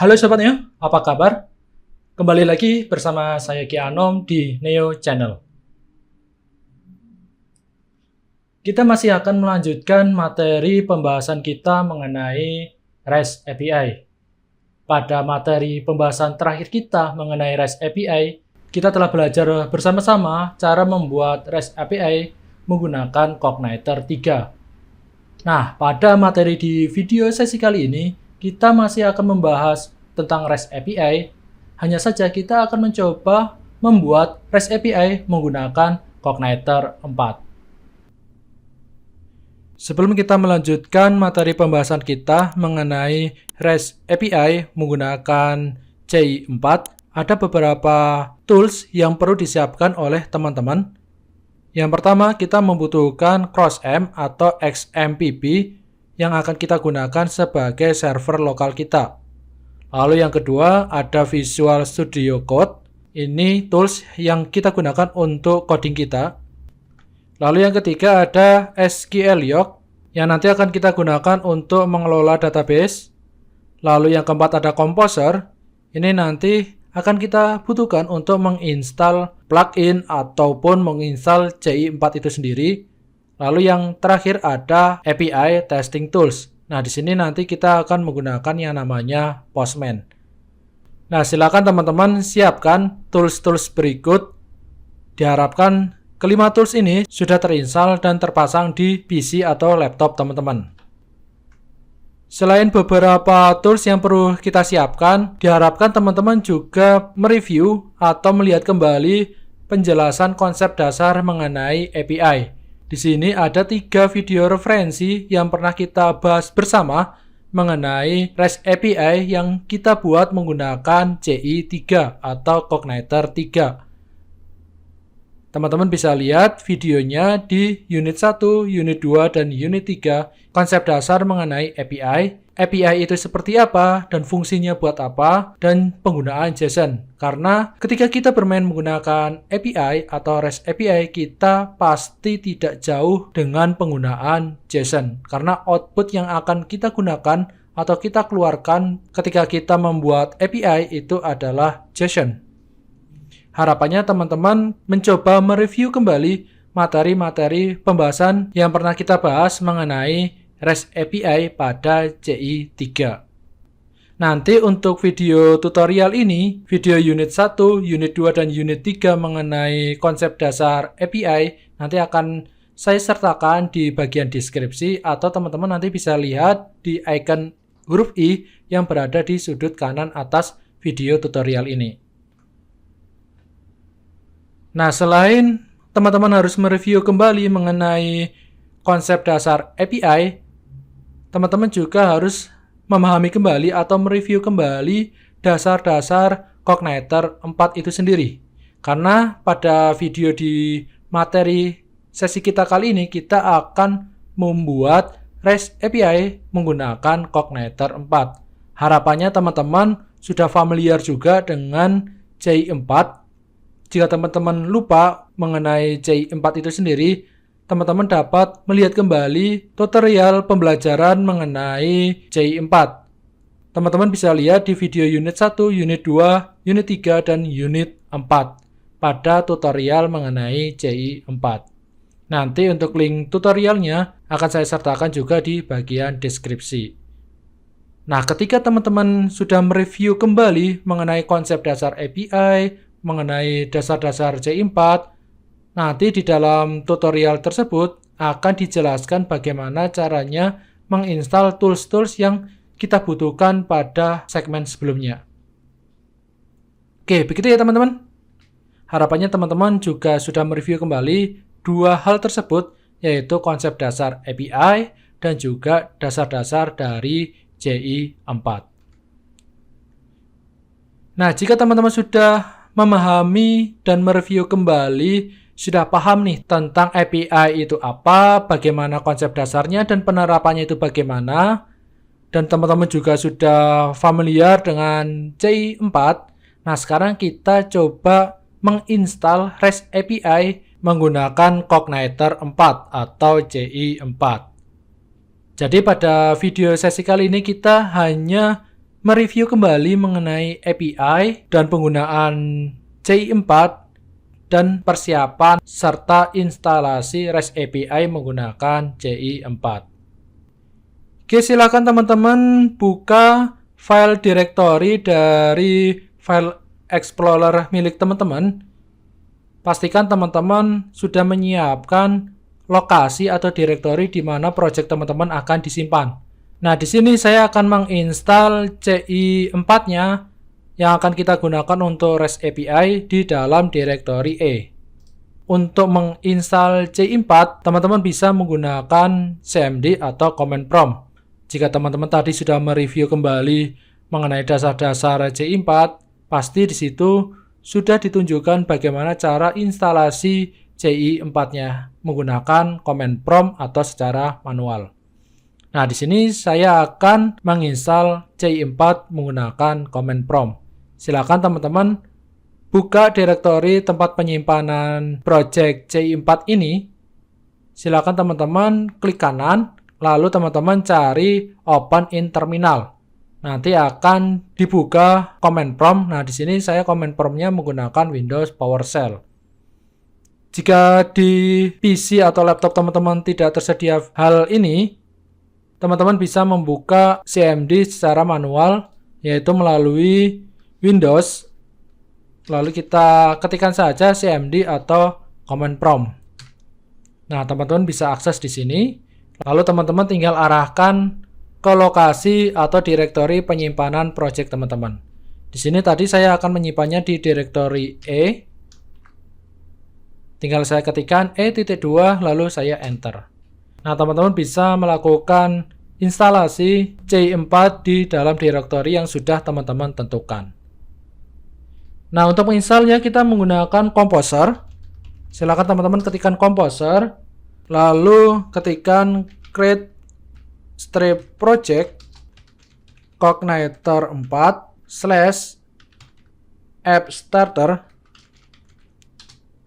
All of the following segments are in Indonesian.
Halo Sobat Neo, apa kabar? Kembali lagi bersama saya Ki Anom di Neo Channel. Kita masih akan melanjutkan materi pembahasan kita mengenai REST API. Pada materi pembahasan terakhir kita mengenai REST API, kita telah belajar bersama-sama cara membuat REST API menggunakan Cogniter 3. Nah, pada materi di video sesi kali ini, kita masih akan membahas tentang REST API. Hanya saja kita akan mencoba membuat REST API menggunakan Cogniter 4. Sebelum kita melanjutkan materi pembahasan kita mengenai REST API menggunakan CI4, ada beberapa tools yang perlu disiapkan oleh teman-teman. Yang pertama, kita membutuhkan CrossM atau XMPP yang akan kita gunakan sebagai server lokal kita. Lalu yang kedua, ada Visual Studio Code. Ini tools yang kita gunakan untuk coding kita. Lalu yang ketiga, ada SQLiok yang nanti akan kita gunakan untuk mengelola database. Lalu yang keempat, ada Composer. Ini nanti akan kita butuhkan untuk menginstal plugin ataupun menginstal CI4 itu sendiri. Lalu yang terakhir ada API Testing Tools. Nah, di sini nanti kita akan menggunakan yang namanya Postman. Nah, silakan teman-teman siapkan tools-tools berikut. Diharapkan kelima tools ini sudah terinstall dan terpasang di PC atau laptop teman-teman. Selain beberapa tools yang perlu kita siapkan, diharapkan teman-teman juga mereview atau melihat kembali penjelasan konsep dasar mengenai API. Di sini ada 3 video referensi yang pernah kita bahas bersama mengenai REST API yang kita buat menggunakan CI3 atau Cogniter 3. Teman-teman bisa lihat videonya di Unit 1, Unit 2, dan Unit 3, konsep dasar mengenai API. API itu seperti apa, dan fungsinya buat apa, dan penggunaan JSON. Karena ketika kita bermain menggunakan API atau REST API, kita pasti tidak jauh dengan penggunaan JSON. Karena output yang akan kita gunakan atau kita keluarkan ketika kita membuat API itu adalah JSON. Harapannya teman-teman mencoba mereview kembali materi-materi pembahasan yang pernah kita bahas mengenai REST API pada CI3. Nanti untuk video tutorial ini, video Unit 1, Unit 2, dan Unit 3 mengenai konsep dasar API nanti akan saya sertakan di bagian deskripsi atau teman-teman nanti bisa lihat di icon huruf I yang berada di sudut kanan atas video tutorial ini. Nah, selain teman-teman harus mereview kembali mengenai konsep dasar API, teman-teman juga harus memahami kembali atau mereview kembali dasar-dasar Cogniter 4 itu sendiri. Karena pada video di materi sesi kita kali ini, kita akan membuat REST API menggunakan Cogniter 4. Harapannya teman-teman sudah familiar juga dengan CI4. Jika teman-teman lupa mengenai CI4 itu sendiri, teman-teman dapat melihat kembali tutorial pembelajaran mengenai CI4. Teman-teman bisa lihat di video Unit 1, Unit 2, Unit 3, dan Unit 4 pada tutorial mengenai CI4. Nanti untuk link tutorialnya akan saya sertakan juga di bagian deskripsi. Nah, ketika teman-teman sudah mereview kembali mengenai konsep dasar API, mengenai dasar-dasar CI4, nanti di dalam tutorial tersebut akan dijelaskan bagaimana caranya menginstal tools-tools yang kita butuhkan pada segmen sebelumnya. Oke, begitu ya teman-teman. Harapannya teman-teman juga sudah mereview kembali dua hal tersebut, yaitu konsep dasar API dan juga dasar-dasar dari CI4. Nah, jika teman-teman sudah memahami dan mereview kembali, sudah paham nih tentang API itu apa, bagaimana konsep dasarnya dan penerapannya itu bagaimana, dan teman-teman juga sudah familiar dengan CI4. Nah, sekarang kita coba menginstal REST API menggunakan Cogniter 4 atau CI4. Jadi pada video sesi kali ini kita hanya mereview kembali mengenai API dan penggunaan CI4 dan persiapan serta instalasi REST API menggunakan CI4. Oke, silakan teman-teman buka file directory dari file Explorer milik teman-teman. Pastikan teman-teman sudah menyiapkan lokasi atau directory di mana project teman-teman akan disimpan. Nah, di sini saya akan menginstal CI4-nya yang akan kita gunakan untuk REST API di dalam directory E. Untuk menginstal CI4, teman-teman bisa menggunakan cmd atau command prompt. Jika teman-teman tadi sudah mereview kembali mengenai dasar-dasar CI4, pasti di situ sudah ditunjukkan bagaimana cara instalasi CI4-nya menggunakan command prompt atau secara manual. Nah, di sini saya akan menginstal CI4 menggunakan command prompt. Silakan teman-teman buka direktori tempat penyimpanan project CI4 ini. Silakan teman-teman klik kanan, lalu teman-teman cari open in terminal. Nanti akan dibuka command prompt. Nah, di sini saya command prompt-nya menggunakan Windows PowerShell. Jika di PC atau laptop teman-teman tidak tersedia hal ini, teman-teman bisa membuka cmd secara manual, yaitu melalui Windows. Lalu kita ketikkan saja cmd atau command prompt. Nah, teman-teman bisa akses di sini. Lalu teman-teman tinggal arahkan ke lokasi atau direktori penyimpanan project teman-teman. Di sini tadi saya akan menyimpannya di direktori E. Tinggal saya ketikkan E.2 lalu saya enter. Nah, teman-teman bisa melakukan instalasi CI4 di dalam direktori yang sudah teman-teman tentukan. Nah, untuk menginstalnya kita menggunakan Composer. Silakan teman-teman ketikkan Composer, lalu ketikkan create strip project Cogniter 4 / app starter.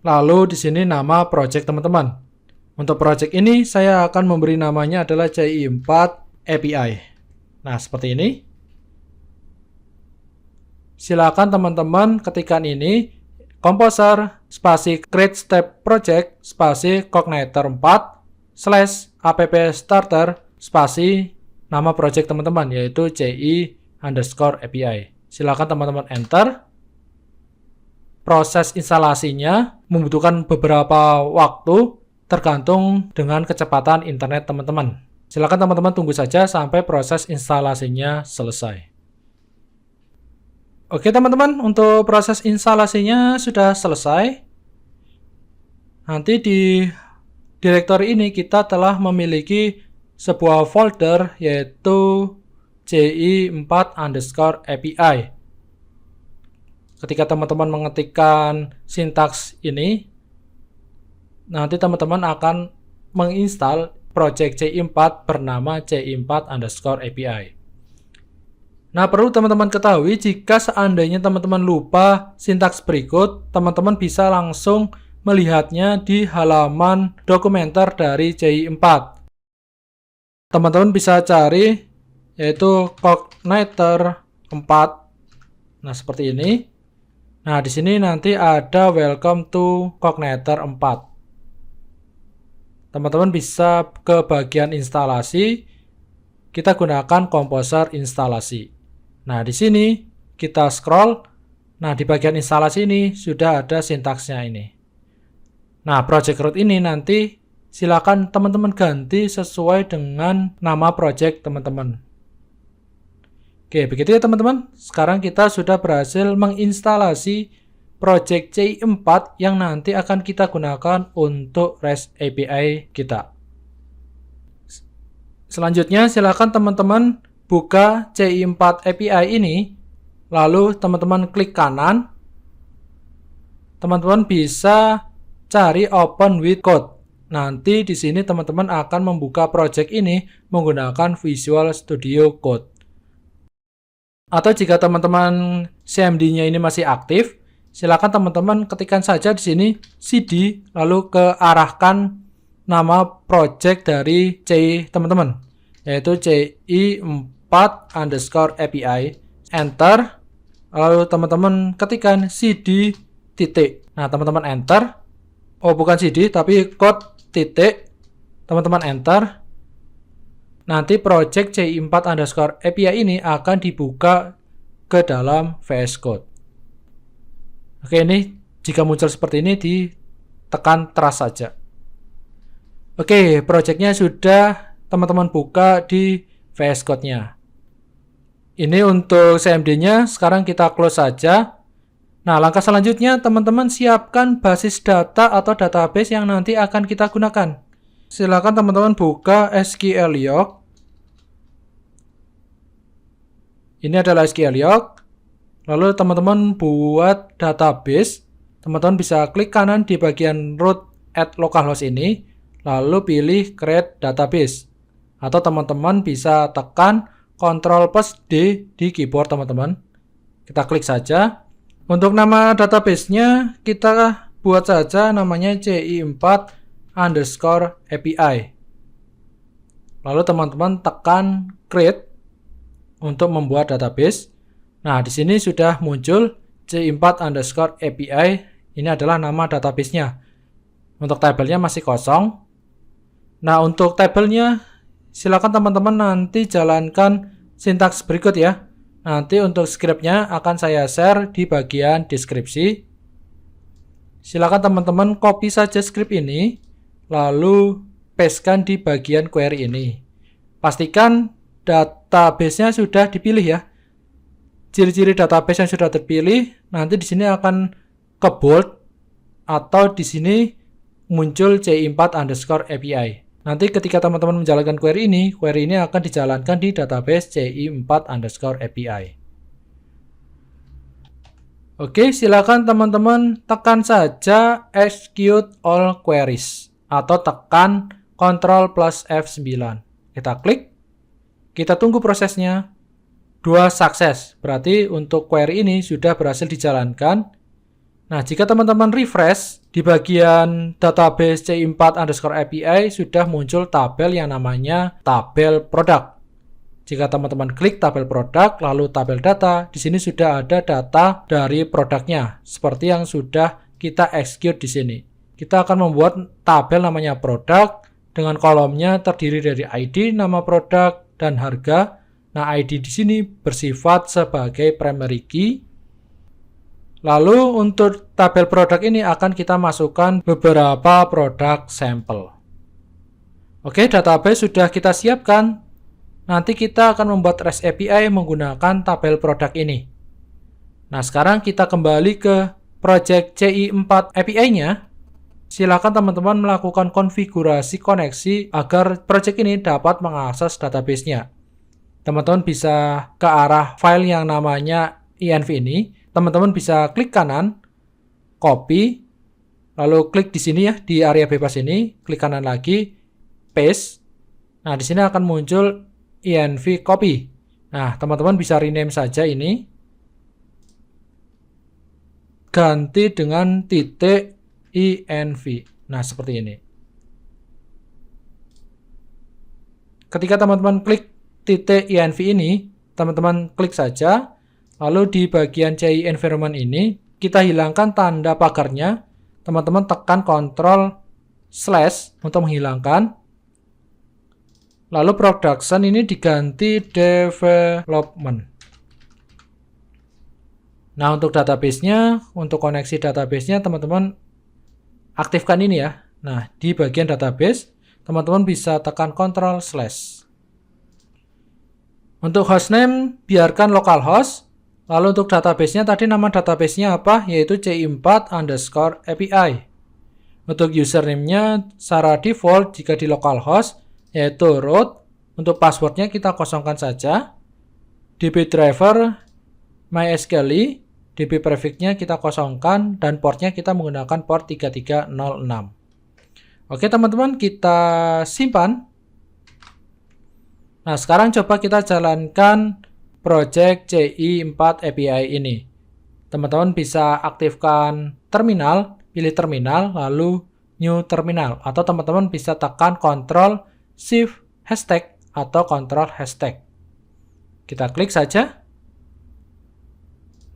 Lalu di sini nama project teman-teman. Untuk project ini saya akan memberi namanya adalah CI4 API. Nah, seperti ini. Silakan teman-teman ketikkan ini Composer spasi create step project spasi Cogniter 4 / app starter spasi nama project teman-teman yaitu CI_API. Silakan teman-teman enter. Proses instalasinya membutuhkan beberapa waktu tergantung dengan kecepatan internet teman-teman. Silakan teman-teman tunggu saja sampai proses instalasinya selesai. Oke teman-teman, untuk proses instalasinya sudah selesai. Nanti di direktori ini kita telah memiliki sebuah folder yaitu CI4_API. Ketika teman-teman mengetikkan sintaks ini, nanti teman-teman akan menginstal project CI4 bernama CI4_API. Nah, perlu teman-teman ketahui jika seandainya teman-teman lupa sintaks berikut, teman-teman bisa langsung melihatnya di halaman dokumenter dari CI4. Teman-teman bisa cari yaitu Cogniter 4. Nah, seperti ini. Nah, di sini nanti ada welcome to Cogniter 4. Teman-teman bisa ke bagian instalasi, kita gunakan Composer instalasi. Nah, di sini kita scroll. Nah, di bagian instalasi ini sudah ada sintaksnya ini. Nah, project root ini nanti silakan teman-teman ganti sesuai dengan nama project teman-teman. Oke, begitu ya teman-teman. Sekarang kita sudah berhasil menginstalasi project CI4 yang nanti akan kita gunakan untuk REST API kita. Selanjutnya, silakan teman-teman buka CI4 API ini, lalu teman-teman klik kanan. Teman-teman bisa cari Open with Code. Nanti di sini teman-teman akan membuka project ini menggunakan Visual Studio Code. Atau jika teman-teman cmd-nya ini masih aktif, silakan teman-teman ketikkan saja di sini cd, lalu arahkan nama project dari CI teman-teman, yaitu CI4 CI4_API, enter, lalu teman-teman ketikkan cd titik. Nah, teman-teman enter. Oh, bukan cd tapi code titik. Teman-teman enter. Nanti project CI4_API ini akan dibuka ke dalam VS Code. Oke, ini jika muncul seperti ini ditekan trust saja. Oke, projectnya sudah teman-teman buka di VS Code-nya. Ini untuk CMD-nya, sekarang kita close saja. Nah, langkah selanjutnya teman-teman siapkan basis data atau database yang nanti akan kita gunakan. Silakan teman-teman buka SQLiOC. Ini adalah SQLiOC. Lalu teman-teman buat database. Teman-teman bisa klik kanan di bagian root at localhost ini, lalu pilih create database. Atau teman-teman bisa tekan Ctrl+D di keyboard teman-teman. Kita klik saja. Untuk nama database-nya kita buat saja namanya CI4_API. Lalu teman-teman tekan create untuk membuat database. Nah, di sini sudah muncul CI4_API. Ini adalah nama database-nya. Untuk tabelnya masih kosong. Nah, untuk tabelnya silakan teman-teman nanti jalankan sintaks berikut ya. Nanti untuk scriptnya akan saya share di bagian deskripsi. Silakan teman-teman copy saja script ini, lalu pastekan di bagian query ini. Pastikan database-nya sudah dipilih ya. Ciri-ciri database yang sudah terpilih nanti di sini akan ke bold atau di sini muncul CI4_API. Nanti ketika teman-teman menjalankan query ini akan dijalankan di database CI4_API. Oke, silakan teman-teman tekan saja execute all queries atau tekan Ctrl+F9. Kita klik. Kita tunggu prosesnya. 2 sukses, berarti untuk query ini sudah berhasil dijalankan. Nah, jika teman-teman refresh, di bagian database CI4_API sudah muncul tabel yang namanya tabel produk. Jika teman-teman klik tabel produk, lalu tabel data, di sini sudah ada data dari produknya, seperti yang sudah kita execute di sini. Kita akan membuat tabel namanya produk, dengan kolomnya terdiri dari ID, nama produk, dan harga. Nah, ID di sini bersifat sebagai primary key. Lalu untuk tabel produk ini akan kita masukkan beberapa produk sampel. Oke, database sudah kita siapkan. Nanti kita akan membuat REST API menggunakan tabel produk ini. Nah, sekarang kita kembali ke project CI4_API-nya. Silakan teman-teman melakukan konfigurasi koneksi agar project ini dapat mengakses database-nya. Teman-teman bisa ke arah file yang namanya env ini. Teman-teman bisa klik kanan, copy, lalu klik di sini ya, di area bebas ini, klik kanan lagi, paste. Nah, di sini akan muncul env copy. Nah, teman-teman bisa rename saja ini. Ganti dengan titik env. Nah, seperti ini. Ketika teman-teman klik titik env ini, teman-teman klik saja. Lalu di bagian CI environment ini, kita hilangkan tanda pagarnya. Teman-teman tekan Ctrl/ untuk menghilangkan. Lalu production ini diganti development. Nah, untuk database-nya, untuk koneksi database-nya, teman-teman aktifkan ini ya. Nah, di bagian database, teman-teman bisa tekan Ctrl/. Untuk hostname, biarkan localhost. Lalu untuk database-nya, tadi nama database-nya apa? Yaitu CI4_API. Untuk username-nya, secara default jika di localhost, yaitu root. Untuk password-nya kita kosongkan saja. DB driver, MySQL, DB prefix-nya kita kosongkan, dan port-nya kita menggunakan port 3306. Oke teman-teman, kita simpan. Nah, sekarang coba kita jalankan project CI4_API ini. Teman-teman bisa aktifkan terminal, pilih terminal, lalu new terminal. Atau teman-teman bisa tekan Ctrl+Shift hashtag atau Ctrl hashtag. Kita klik saja.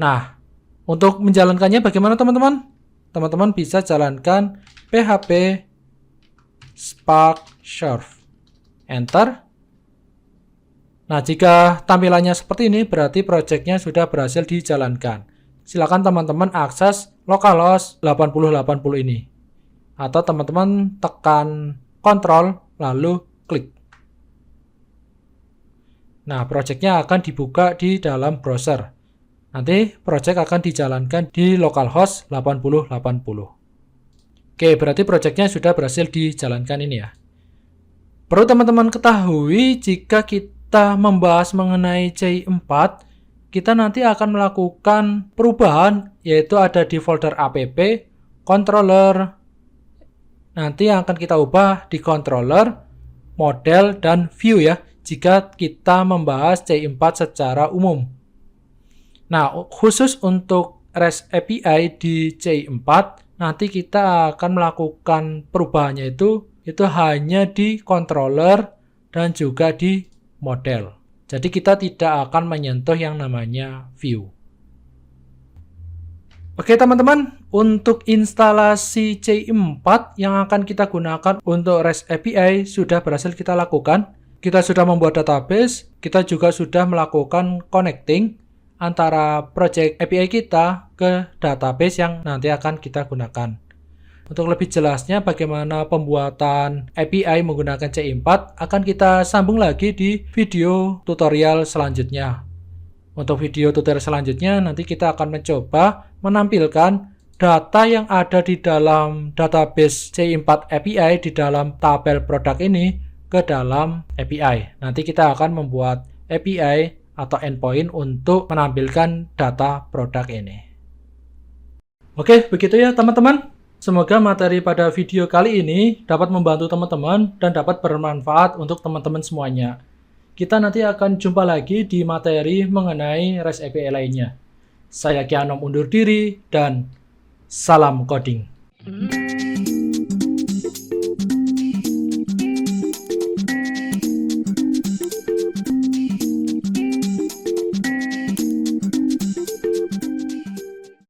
Nah, untuk menjalankannya bagaimana teman-teman? Teman-teman bisa jalankan PHP Spark Surf. Enter. Nah, jika tampilannya seperti ini, berarti projectnya sudah berhasil dijalankan. Silakan teman-teman akses localhost 8080 ini. Atau teman-teman tekan Ctrl, lalu klik. Nah, projectnya akan dibuka di dalam browser. Nanti project akan dijalankan di localhost 8080. Oke, berarti projectnya sudah berhasil dijalankan ini ya. Perlu teman-teman ketahui jika kita membahas mengenai CI4, kita nanti akan melakukan perubahan, yaitu ada di folder app, controller, nanti yang akan kita ubah di controller, model, dan view ya, jika kita membahas CI4 secara umum. Nah, khusus untuk REST API di CI4, nanti kita akan melakukan perubahannya itu hanya di controller dan juga di model. Jadi kita tidak akan menyentuh yang namanya view. Oke teman-teman, untuk instalasi CI4 yang akan kita gunakan untuk REST API sudah berhasil kita lakukan. Kita sudah membuat database, kita juga sudah melakukan connecting antara project API kita ke database yang nanti akan kita gunakan. Untuk lebih jelasnya bagaimana pembuatan API menggunakan CI4 akan kita sambung lagi di video tutorial selanjutnya. Untuk video tutorial selanjutnya nanti kita akan mencoba menampilkan data yang ada di dalam database CI4 API di dalam tabel produk ini ke dalam API. Nanti kita akan membuat API atau endpoint untuk menampilkan data produk ini. Oke, begitu ya teman-teman. Semoga materi pada video kali ini dapat membantu teman-teman dan dapat bermanfaat untuk teman-teman semuanya. Kita nanti akan jumpa lagi di materi mengenai REST API lainnya. Saya Ki Anom undur diri dan salam coding.